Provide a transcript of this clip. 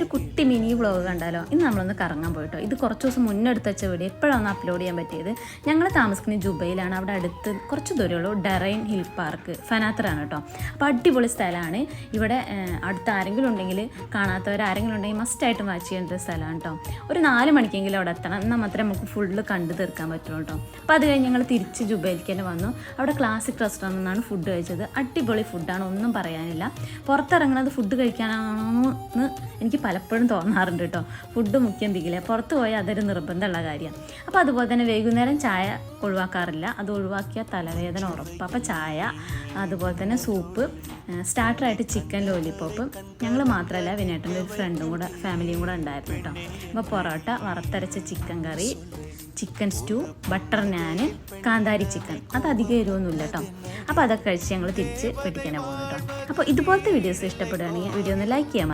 ഇന്നൊരു കുട്ടി mini vlog കണ്ടാലോ. ഇന്ന് നമ്മളൊന്ന് കറങ്ങാൻ പോയിട്ടോ. ഇത് കുറച്ച് ദിവസം മുന്നെടുത്ത് വെച്ച വീഡിയോ എപ്പോഴാണ് അപ്ലോഡ് ചെയ്യാൻ പറ്റിയത്. ഞങ്ങൾ താമസിക്കുന്നത് ജുബൈയിലാണ്. അവിടെ അടുത്ത് കുറച്ച് ദൂരമുള്ളൂ ഡറൈൻ ഹിൽ പാർക്ക് ഫനാത്തറാണ് കേട്ടോ. അപ്പോൾ അടിപൊളി സ്ഥലമാണ്. ഇവിടെ അടുത്ത് ആരെങ്കിലും ഉണ്ടെങ്കിൽ, കാണാത്തവരാരെങ്കിലും ഉണ്ടെങ്കിൽ മസ്റ്റായിട്ടും വാച്ച് ചെയ്യേണ്ട ഒരു സ്ഥലമാണ് കേട്ടോ. ഒരു 4 മണിക്കെങ്കിലും അവിടെ എത്തണം, എന്നാൽ മാത്രമേ നമുക്ക് ഫുള്ള് കണ്ടു തീർക്കാൻ പറ്റുള്ളൂ കേട്ടോ. അപ്പോൾ അത് കഴിഞ്ഞ് ഞങ്ങൾ തിരിച്ച് ജുബൈലിലേക്ക് തന്നെ വന്നു. അവിടെ ക്ലാസിക് റെസ്റ്റോറൻറ്റിൽ നിന്നാണ് ഫുഡ് കഴിച്ചത്. അടിപൊളി ഫുഡാണ്, ഒന്നും പറയാനില്ല. പുറത്തിറങ്ങുന്നത് ഫുഡ് കഴിക്കാനാണോ എന്ന് എനിക്ക് പലപ്പോഴും തോന്നാറുണ്ട് കേട്ടോ. ഫുഡ് മുഖ്യം തികില്ല, പുറത്ത് പോയാൽ അതൊരു നിർബന്ധമുള്ള കാര്യമാണ്. അപ്പോൾ അതുപോലെ തന്നെ വൈകുന്നേരം ചായ ഒഴിവാക്കാറില്ല, അത് ഒഴിവാക്കിയാൽ തലവേദന ഉറപ്പ്. അപ്പോൾ ചായ, അതുപോലെ തന്നെ സൂപ്പ്, സ്റ്റാർട്ടറായിട്ട് ചിക്കൻ ലോലിപോപ്പ്. ഞങ്ങൾ മാത്രമല്ല, വിനേട്ടൻ്റെ ഒരു ഫ്രണ്ടും കൂടെ ഫാമിലിയും കൂടെ ഉണ്ടായിരുന്നു കേട്ടോ. അപ്പോൾ പൊറോട്ട, വറുത്തരച്ച ചിക്കൻ കറി, ചിക്കൻ സ്റ്റൂ, ബട്ടർ നാൻ, കാന്താരി ചിക്കൻ. അത് അധികം എരിവൊന്നുമില്ല കേട്ടോ. അപ്പോൾ അതൊക്കെ കഴിച്ച് ഞങ്ങൾ തിരിച്ച് വീട്ടിൽ തന്നെ പോകുന്നു കേട്ടോ. അപ്പോൾ ഇതുപോലത്തെ വീഡിയോസ് ഇഷ്ടപ്പെടുകയാണെങ്കിൽ വീഡിയോ ഒന്ന് ലൈക്ക് ചെയ്യാം.